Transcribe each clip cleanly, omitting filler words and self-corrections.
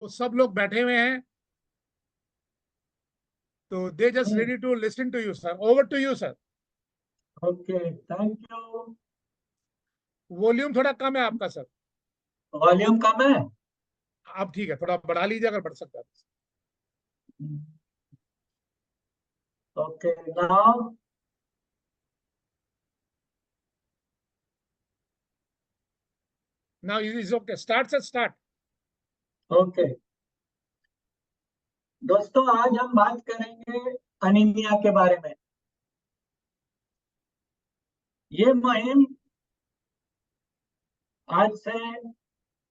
तो सब लोग बैठे हुए हैं, तो they just ready to listen to you sir. Over to you sir. Okay, thank you. Volume थोड़ा कम है आपका सर। वॉल्यूम कम है? आप ठीक है, थोड़ा बढ़ा लीजिए अगर बढ़ सकता है। Okay, now. Now is okay, start sir, start. Okay दोस्तों, आज हम बात करेंगे अनीमिया के बारे में। ये मुहिम आज से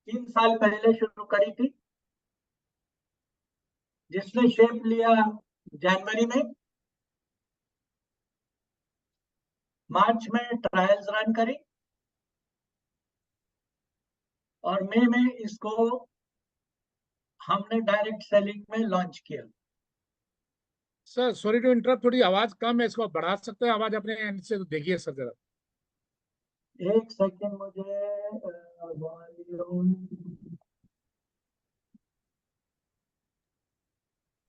3 साल पहले शुरू करी थी, जिसने शेप लिया जनवरी में। मार्च में ट्रायल्स रन करी और मई में इसको हमने डायरेक्ट सेलिंग में लॉन्च किया। सर सॉरी टू इंटरप्ट, थोड़ी आवाज कम है, इसको बढ़ा सकते हैं आवाज अपने एंड से? तो देखिए सर जरा। एक सेकेंड, मुझे volume.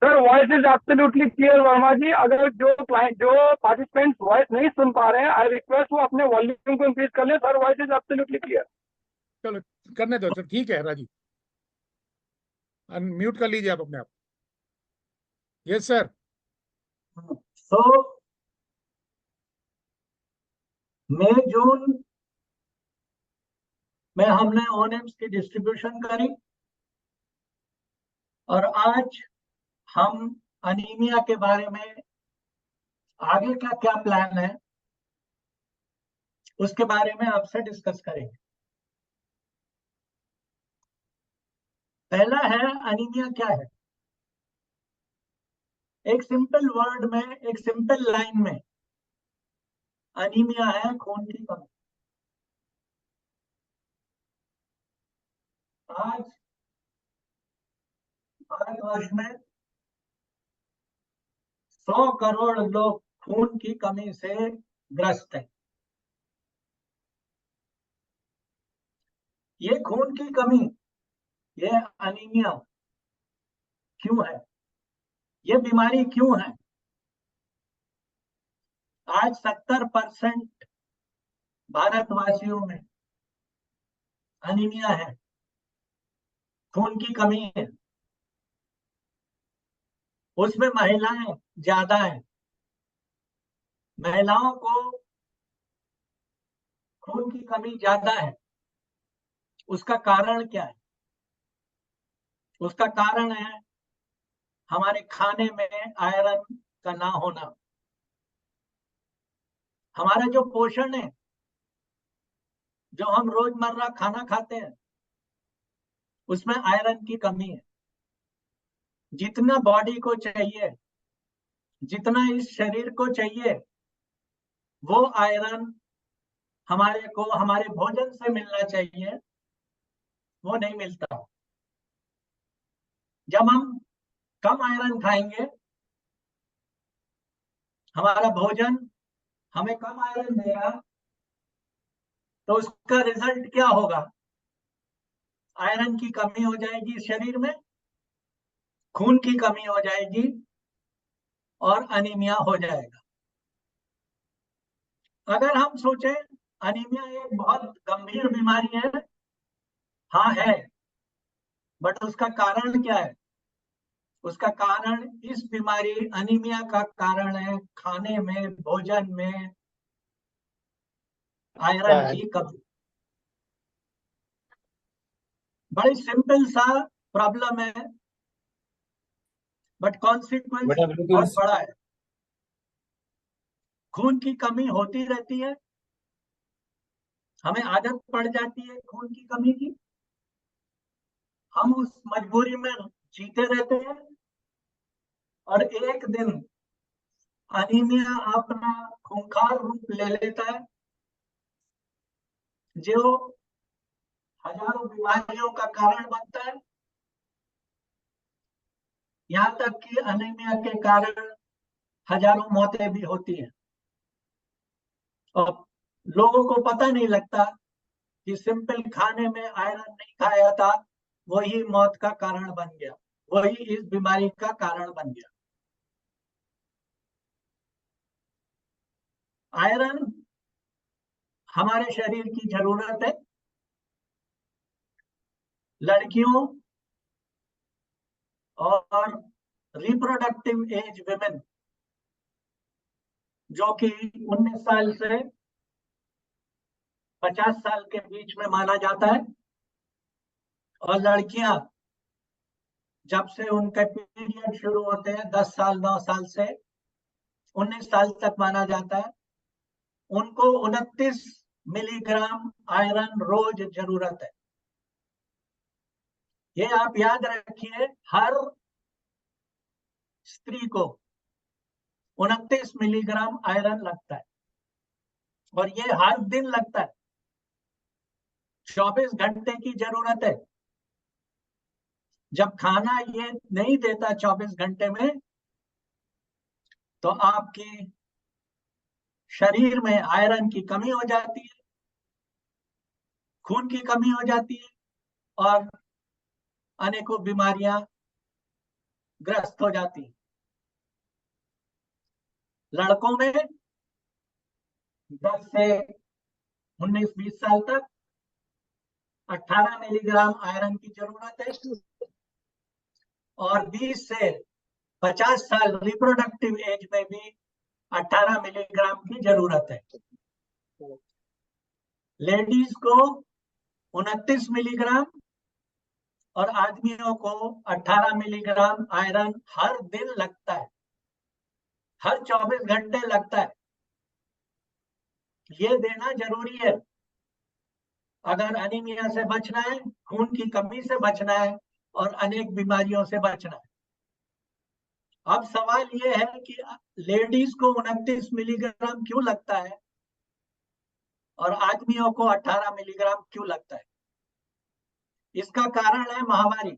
Sir voice is absolutely clear Verma ji. अगर जो पार्टिसिपेंट्स वॉइस नहीं सुन पा रहे हैं, आई रिक्वेस्ट वो अपने वॉल्यूम को इंक्रीज कर ले। Sir voice is absolutely clear. चलो करने दो सर, ठीक है राजीव, अनम्यूट कर लीजिए आप अपने आप। Yes sir. सो मई जून में हमने ओनेम्स की डिस्ट्रीब्यूशन करी और आज हम अनीमिया के बारे में आगे का क्या प्लान है उसके बारे में आपसे डिस्कस करेंगे। पहला है, अनीमिया क्या है। एक सिंपल वर्ड में, एक सिंपल लाइन में, अनीमिया है खून की कमी। आज भारतवर्ष में 100 करोड़ लोग खून की कमी से ग्रस्त हैं। ये खून की कमी, ये अनीमिया क्यों है, ये बीमारी क्यों है? आज 70% भारतवासियों में अनीमिया है, खून की कमी है। उसमें महिलाएं ज्यादा हैं। महिलाओं को खून की कमी ज्यादा है। उसका कारण क्या है? उसका कारण है हमारे खाने में आयरन का ना होना। हमारा जो पोषण है, जो हम रोजमर्रा खाना खाते हैं, उसमें आयरन की कमी है। जितना बॉडी को चाहिए, जितना इस शरीर को चाहिए, वो आयरन हमारे को हमारे भोजन से मिलना चाहिए, वो नहीं मिलता। जब हम कम आयरन खाएंगे, हमारा भोजन हमें कम आयरन देगा, तो उसका रिजल्ट क्या होगा? आयरन की कमी हो जाएगी शरीर में, खून की कमी हो जाएगी और अनीमिया हो जाएगा। अगर हम सोचें अनीमिया एक बहुत गंभीर बीमारी है, हाँ है, बट उसका कारण क्या है? उसका कारण, इस बीमारी अनीमिया का कारण है खाने में, भोजन में आयरन की कमी। बड़ी सिंपल सा प्रॉब्लम है, बट कॉन्सिक्वेंस बहुत बड़ा है। खून की कमी होती रहती है, हमें आदत पड़ जाती है खून की कमी की, हम उस मजबूरी में जीते रहते हैं और एक दिन अनीमिया अपना खूंखार रूप ले लेता है, जो हजारों बीमारियों का कारण बनता है। यहाँ तक कि अनीमिया के कारण हजारों मौतें भी होती हैं और लोगों को पता नहीं लगता कि सिंपल खाने में आयरन नहीं खाया था, वही मौत का कारण बन गया, वही इस बीमारी का कारण बन गया। आयरन हमारे शरीर की जरूरत है। लड़कियों और रिप्रोडक्टिव एज विमेन, जो कि 19 साल से 50 साल के बीच में माना जाता है, और लड़कियां जब से उनके पीरियड शुरू होते हैं 10 साल 9 साल से 19 साल तक माना जाता है, उनको 29 मिलीग्राम आयरन रोज जरूरत है। ये आप याद रखिए, हर स्त्री को 29 मिलीग्राम आयरन लगता है, और ये हर दिन लगता है। 24 घंटे की जरूरत है। जब खाना ये नहीं देता 24 घंटे में, तो आपकी शरीर में आयरन की कमी हो जाती है, खून की कमी हो जाती है, और अनेकों बीमारियां ग्रस्त हो जाती हैं। लड़कों में 10 से 19-20 साल तक 18 मिलीग्राम आयरन की जरूरत है, और 20 से 50 साल रिप्रोडक्टिव एज में भी 18 मिलीग्राम की जरूरत है। लेडीज को 29 मिलीग्राम और आदमियों को 18 मिलीग्राम आयरन हर दिन लगता है, हर 24 घंटे लगता है। ये देना जरूरी है अगर एनीमिया से बचना है, खून की कमी से बचना है, और अनेक बीमारियों से बचना है। अब सवाल ये है कि लेडीज को 29 मिलीग्राम क्यों लगता है और आदमियों को 18 मिलीग्राम क्यों लगता है? इसका कारण है माहवारी।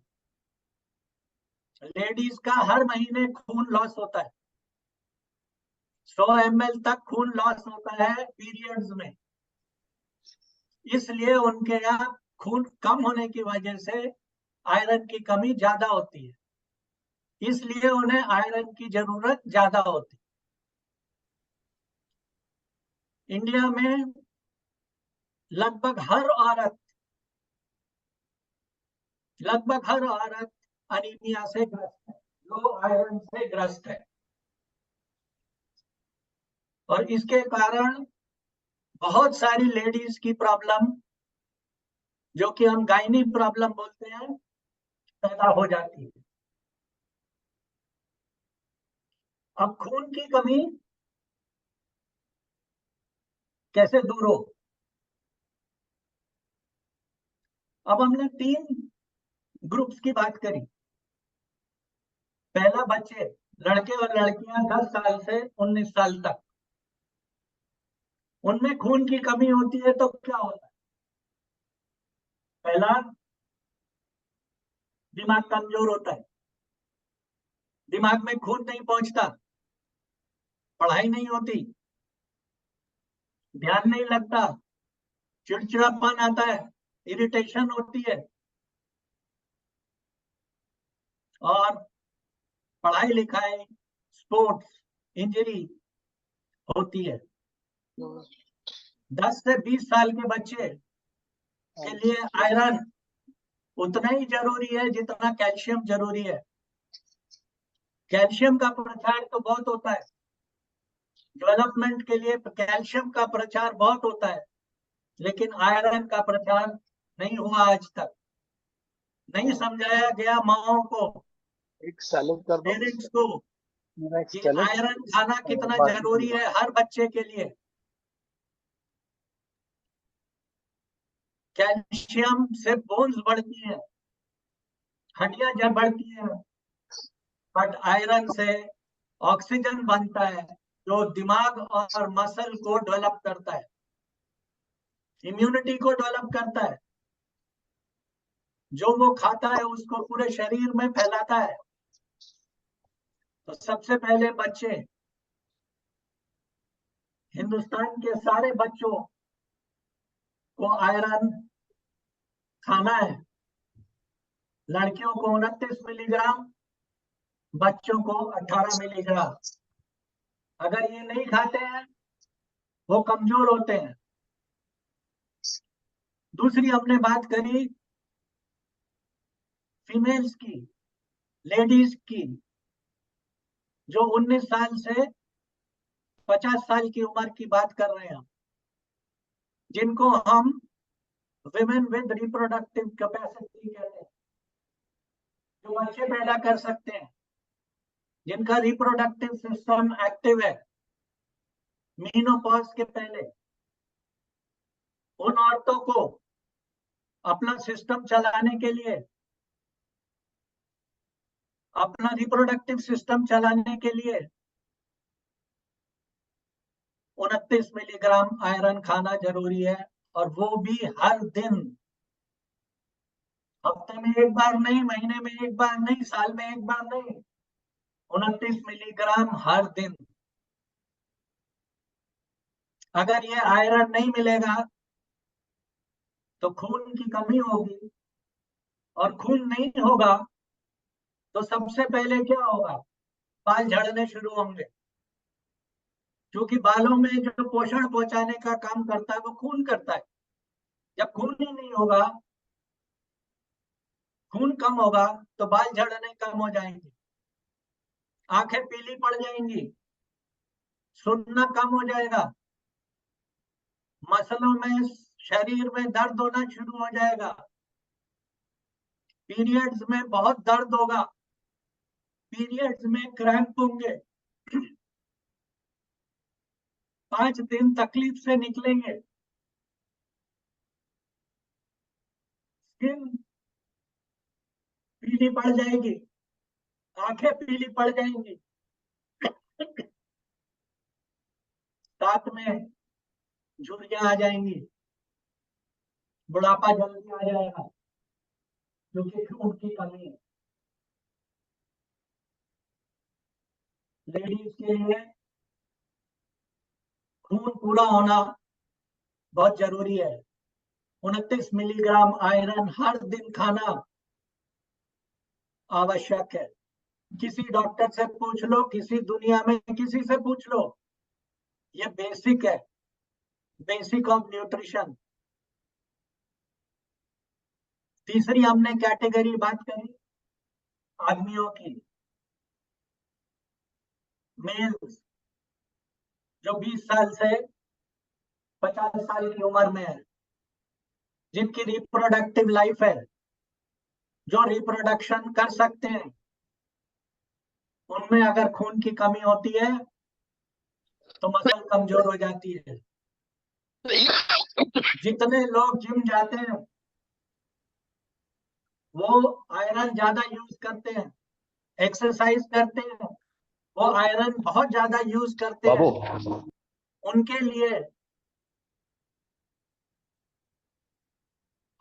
लेडीज का हर महीने खून लॉस होता है, 100 ml तक खून लॉस होता है पीरियड्स में। इसलिए उनके यहाँ खून कम होने की वजह से आयरन की कमी ज्यादा होती है, इसलिए उन्हें आयरन की जरूरत ज्यादा होती है। इंडिया में लगभग हर औरत अनीमिया से ग्रस्त है, लो आयरन से ग्रस्त है, और इसके कारण बहुत सारी लेडीज की प्रॉब्लम, जो कि हम गायनी प्रॉब्लम बोलते हैं, पैदा हो जाती है। अब खून की कमी कैसे दूर हो? अब हमने 3 ग्रुप्स की बात करी। पहला, बच्चे, लड़के और लड़कियां 10 साल से 19 साल तक, उनमें खून की कमी होती है तो क्या होता है? पहला, दिमाग कमजोर होता है, दिमाग में खून नहीं पहुंचता, पढ़ाई नहीं होती, ध्यान नहीं लगता, चिड़चिड़ापन आता है, इरिटेशन होती है, और पढ़ाई लिखाई, स्पोर्ट्स, इंजरी होती है। 10 से 20 साल के बच्चे के लिए आयरन उतना ही जरूरी है जितना कैल्शियम जरूरी है। कैल्शियम का प्रचार तो बहुत होता है, डेवलपमेंट के लिए कैल्शियम का प्रचार बहुत होता है, लेकिन आयरन का प्रचार नहीं हुआ आज तक। नहीं समझाया गया माओ को, एक सैलेड कर दो पेरेंट्स को, मेरा, एक कि सैलेड आयरन खाना और कितना बाकी जरूरी है हर बच्चे के लिए। कैल्शियम से बोन्स बढ़ती है, हड्डियां जब बढ़ती है, बट आयरन से ऑक्सीजन बनता है, जो दिमाग और मसल को डेवलप करता है, इम्यूनिटी को डेवलप करता है। जो वो खाता है उसको पूरे शरीर में फैलाता है। तो सबसे पहले बच्चे, हिंदुस्तान के सारे बच्चों को आयरन खाना है। लड़कियों को 29 मिलीग्राम, बच्चों को 18 मिलीग्राम। अगर ये नहीं खाते हैं वो कमजोर होते हैं। दूसरी हमने बात करी फीमेल्स की, लेडीज की, जो 19 साल से 50 साल की उम्र की बात कर रहे हैं, जिनको हम विमेन विद रिप्रोडक्टिव कैपेसिटी कहते हैं, जो बच्चे पैदा कर सकते हैं, जिनका रिप्रोडक्टिव सिस्टम एक्टिव है मीनोपॉज के पहले। उन औरतों को अपना सिस्टम चलाने के लिए, अपना रिप्रोडक्टिव सिस्टम चलाने के लिए 29 मिलीग्राम आयरन खाना जरूरी है, और वो भी हर दिन। हफ्ते में एक बार नहीं, महीने में एक बार नहीं, साल में एक बार नहीं, 29 मिलीग्राम हर दिन। अगर ये आयरन नहीं मिलेगा तो खून की कमी होगी, और खून नहीं होगा तो सबसे पहले क्या होगा? बाल झड़ने शुरू होंगे, क्योंकि बालों में जो पोषण पहुंचाने का काम करता है वो खून करता है। जब खून ही नहीं होगा, खून कम होगा, तो बाल झड़ने कम हो जाएंगे, आंखें पीली पड़ जाएंगी, सुनना कम हो जाएगा, मसलों में, शरीर में दर्द होना शुरू हो जाएगा, पीरियड्स में बहुत दर्द होगा, पीरियड्स में क्रैम्प होंगे, 5 दिन तकलीफ से निकलेंगे, स्किन पीली पड़ जाएगी, आंखें पीली पड़ जाएंगी, साथ में झुर्रियां आ जाएंगी, बुढ़ापा जल्दी आ जाएगा, क्योंकि खून की कमी है। लेडीज के लिए खून पूरा होना बहुत जरूरी है। 29 मिलीग्राम आयरन हर दिन खाना आवश्यक है। किसी डॉक्टर से पूछ लो, किसी दुनिया में किसी से पूछ लो, ये बेसिक है, बेसिक ऑफ न्यूट्रिशन। तीसरी हमने कैटेगरी बात करी आदमियों की, मेल्स, जो 20 साल से 50 साल की उम्र में है, जिनकी रिप्रोडक्टिव लाइफ है, जो रिप्रोडक्शन कर सकते हैं। उनमें अगर खून की कमी होती है तो मसल कमजोर हो जाती है। जितने लोग जिम जाते हैं वो आयरन ज्यादा यूज करते हैं, एक्सरसाइज करते हैं वो आयरन बहुत ज्यादा यूज करते हैं। उनके लिए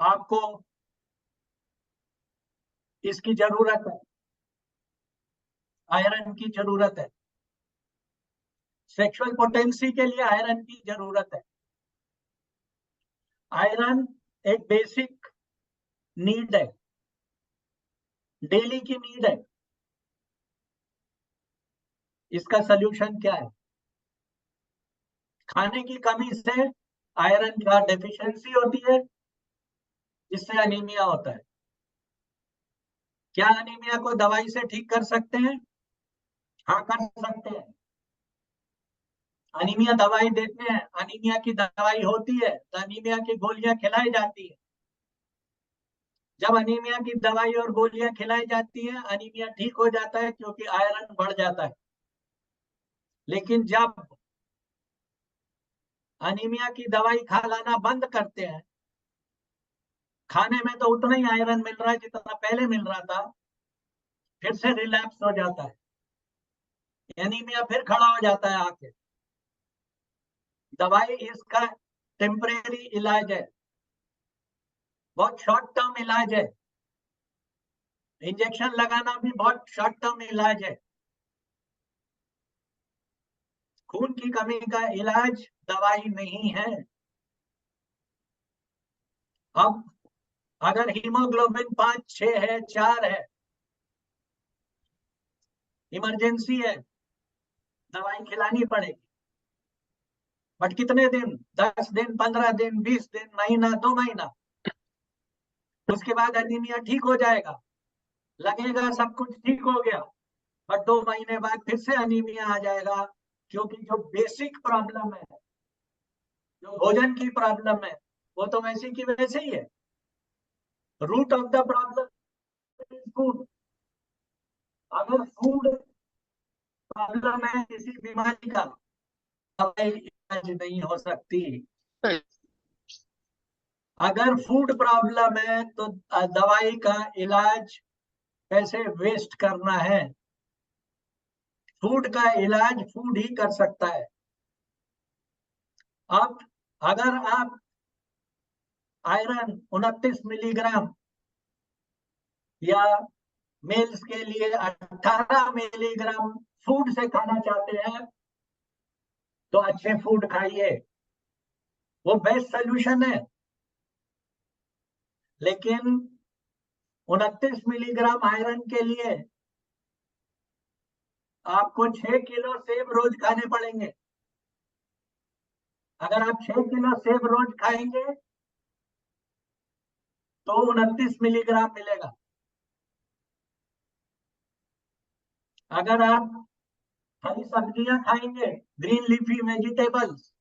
आपको इसकी जरूरत है, आयरन की जरूरत है। सेक्सुअल पोटेंसी के लिए आयरन की जरूरत है। आयरन एक बेसिक नीड है, डेली की नीड है। इसका सलूशन क्या है? खाने की कमी से आयरन का डेफिशिएंसी होती है, जिससे अनीमिया होता है। क्या अनीमिया को दवाई से ठीक कर सकते हैं? हाँ, कर सकते हैं। अनीमिया दवाई देते हैं, अनीमिया की दवाई होती है तो अनीमिया की गोलियां खिलाई जाती है। जब अनीमिया की दवाई और गोलियां खिलाई जाती है, अनीमिया ठीक हो जाता है, क्योंकि आयरन बढ़ जाता है। लेकिन जब अनीमिया की दवाई खाना बंद करते हैं, खाने में तो उतना ही आयरन मिल रहा है जितना पहले मिल रहा था, फिर से रिलैप्स हो जाता है, एनीमिया फिर खड़ा हो जाता है आके। दवाई इसका टेम्परेरी इलाज है, बहुत शॉर्ट टर्म इलाज है। इंजेक्शन लगाना भी बहुत शॉर्ट टर्म इलाज है। खून की कमी का इलाज दवाई नहीं है। अब अगर हीमोग्लोबिन 5-6 है, 4 है, इमरजेंसी है, दवाई खिलानी पड़ेगी। बट कितने दिन? 10 दिन, 15 दिन, 20 दिन, महीना, 2 महीना। उसके बाद एनीमिया ठीक हो जाएगा, लगेगा सब कुछ ठीक हो गया, और 2 महीने बाद फिर से एनीमिया आ जाएगा, क्योंकि जो बेसिक प्रॉब्लम है, जो भोजन की प्रॉब्लम है, वो तो वैसे की वैसे ही है। Root of the problem is food. अगर फूड प्रॉब्लम है किसी बीमारी का, दवाई इलाज नहीं हो सकती। अगर फूड प्रॉब्लम है तो दवाई का इलाज कैसे वेस्ट करना है? फूड का इलाज फूड ही कर सकता है। अब अगर आप आयरन 29 मिलीग्राम या मेल्स के लिए 18 मिलीग्राम फूड से खाना चाहते हैं, तो अच्छे फूड खाइए, वो बेस्ट सोल्यूशन है। लेकिन 29 मिलीग्राम आयरन के लिए आपको 6 किलो सेब रोज खाने पड़ेंगे। अगर आप 6 किलो सेब रोज खाएंगे तो 29 मिलीग्राम मिलेगा। अगर आप हरी सब्जियां खाएंगे, ग्रीन लीफी वेजिटेबल्स,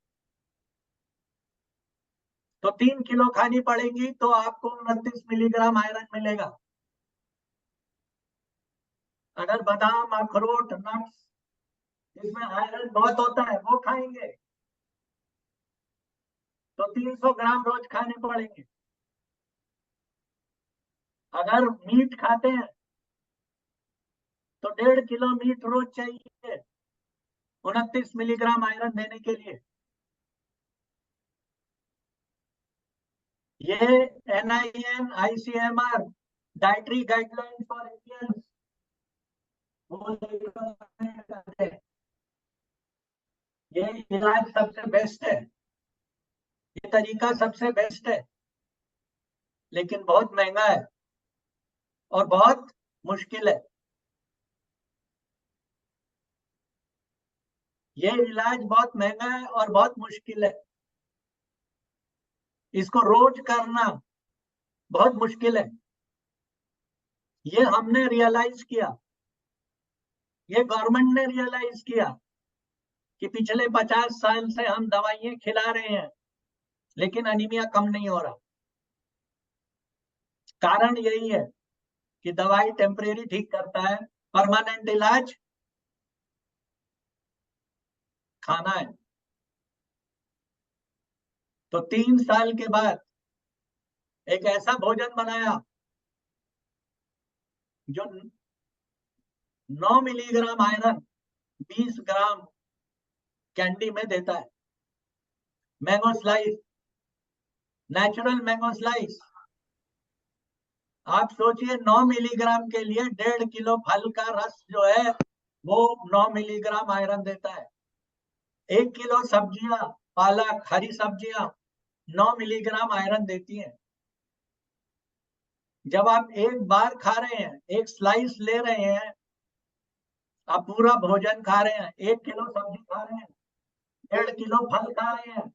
तो 3 किलो खानी पड़ेगी, तो आपको 29 मिलीग्राम आयरन मिलेगा। अगर बादाम, अखरोट, नट्स, इसमें आयरन बहुत होता है, वो खाएंगे तो 300 ग्राम रोज खाने पड़ेंगे। अगर मीट खाते हैं तो 1.5 किलो मीट रोज चाहिए 29 मिलीग्राम आयरन देने के लिए। ये NIN, ICMR dietary guideline for Indians, वो करते हैं। ये इलाज सबसे बेस्ट है, ये तरीका सबसे बेस्ट है, लेकिन बहुत महंगा है और बहुत मुश्किल है। ये इलाज बहुत महंगा है और बहुत मुश्किल है। इसको रोज करना बहुत मुश्किल है। ये हमने रियलाइज किया, ये गवर्नमेंट ने रियलाइज किया कि पिछले 50 साल से हम दवाइयां खिला रहे हैं, लेकिन अनीमिया कम नहीं हो रहा। कारण यही है कि दवाई टेम्परेरी ठीक करता है, परमानेंट इलाज खाना है। तो 3 साल के बाद एक ऐसा भोजन बनाया जो 9 मिलीग्राम आयरन 20 ग्राम कैंडी में देता है। Mango slice, natural mango slice. आप सोचिए 9 मिलीग्राम के लिए 1.5 किलो फल का रस जो है वो 9 मिलीग्राम आयरन देता है। 1 किलो सब्जियां, पालक, हरी सब्जियां 9 मिलीग्राम आयरन देती हैं। जब आप एक बार खा रहे हैं, एक स्लाइस ले रहे हैं, आप पूरा भोजन खा रहे हैं, 1 किलो सब्जी खा रहे हैं, 1.5 किलो फल खा रहे हैं।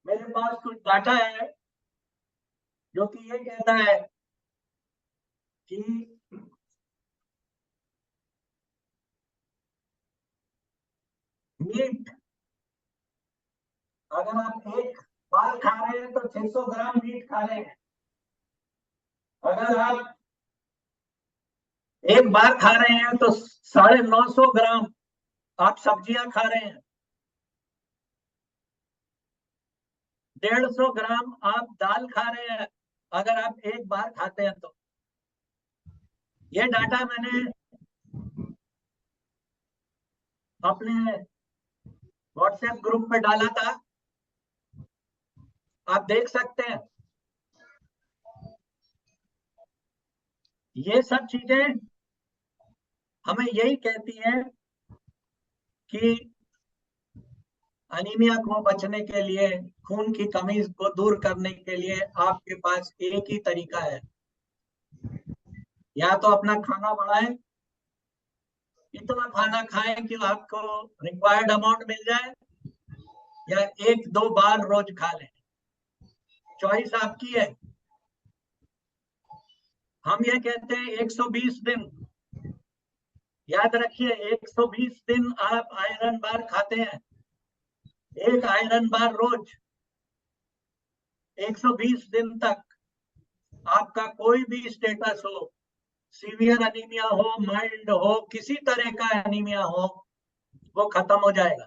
मेरे पास कुछ डाटा है जो कि ये कहता है कि मीट, अगर आप एक बार खा रहे हैं तो 600 ग्राम मीट खा रहे हैं। अगर आप एक बार खा रहे हैं तो 950 ग्राम आप सब्जियां खा रहे हैं। 150 ग्राम आप दाल खा रहे हैं, अगर आप एक बार खाते हैं तो। ये डाटा मैंने अपने व्हाट्सएप ग्रुप पे डाला था, आप देख सकते हैं। ये सब चीजें हमें यही कहती हैं कि अनीमिया को बचने के लिए, खून की कमी को दूर करने के लिए आपके पास एक ही तरीका है, या तो अपना खाना बढ़ाएं, इतना खाना खाएं कि आपको रिक्वायर्ड अमाउंट मिल जाए, या 1-2 बार रोज खा लें, चॉइस आपकी है। हम ये कहते हैं 120 दिन, याद रखिए 120 दिन आप आयरन बार खाते हैं, एक आयरन बार रोज, 120 दिन तक आपका कोई भी स्टेटस हो, सीवियर अनीमिया हो, माइल्ड हो, किसी तरह का अनीमिया हो, वो खत्म हो जाएगा।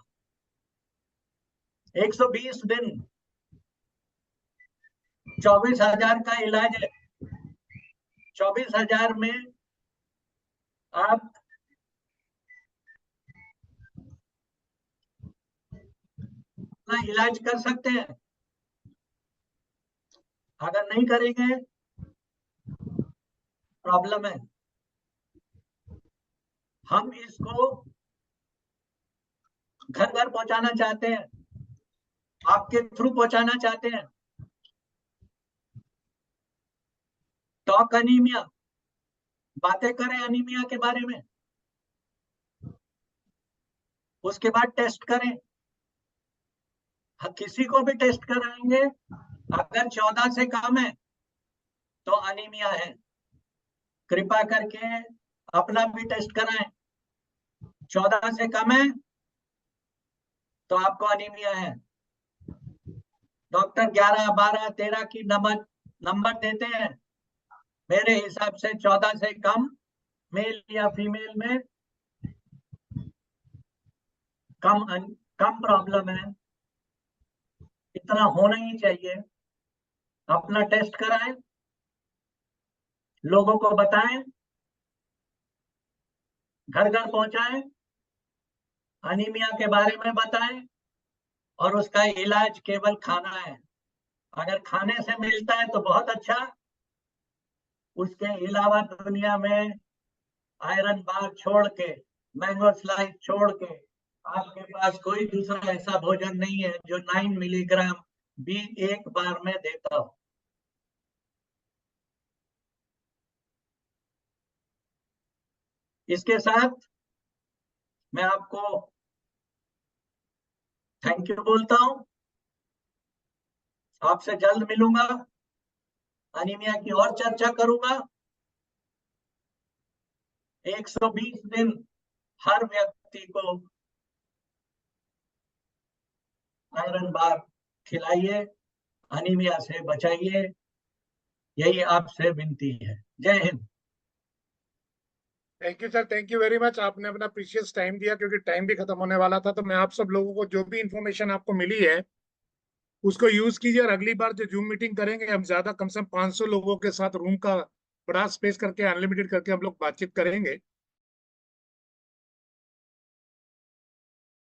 120 दिन, 24,000 का इलाज है। 24,000 में आप अपना इलाज कर सकते हैं। अगर नहीं करेंगे प्रॉब्लम है। हम इसको घर घर पहुंचाना चाहते हैं, आपके थ्रू पहुंचाना चाहते हैं। टॉक अनीमिया, बातें करें अनीमिया के बारे में, उसके बाद टेस्ट करें। किसी को भी टेस्ट कराएंगे, अगर 14 से कम है तो अनीमिया है। कृपा करके अपना भी टेस्ट कराएं, 14 से कम है तो आपको अनीमिया है। डॉक्टर 11, 12, 13 की नंबर देते हैं, मेरे हिसाब से 14 से कम मेल या फीमेल में कम प्रॉब्लम है, इतना होना ही चाहिए। अपना टेस्ट कराएं, लोगों को बताएं, घर घर पहुंचाएं, अनीमिया के बारे में बताएं, और उसका इलाज केवल खाना है। अगर खाने से मिलता है तो बहुत अच्छा, उसके अलावा दुनिया में आयरन बार छोड़ के, मैंगो स्लाइस छोड़ के, आपके पास कोई दूसरा ऐसा भोजन नहीं है जो 9 मिलीग्राम भी एक बार में देता हो। इसके साथ मैं आपको थैंक यू बोलता हूं, आपसे जल्द मिलूंगा, अनीमिया की और चर्चा करूंगा। 120 दिन हर व्यक्ति को आयरन बार खिलाइए, अनीमिया से बचाइए, यही आपसे विनती है। जय Hind. Thank you sir, thank you very much. आपने अपना प्रीशियस टाइम दिया, क्योंकि टाइम भी खत्म होने वाला था। तो मैं आप सब लोगों को जो भी इंफॉर्मेशन आपको मिली है उसको यूज कीजिए, और अगली बार जो जूम मीटिंग करेंगे हम ज्यादा, कम से कम 500 लोगों के साथ रूम का बड़ा स्पेस करके, अनलिमिटेड करके हम लोग बातचीत करेंगे।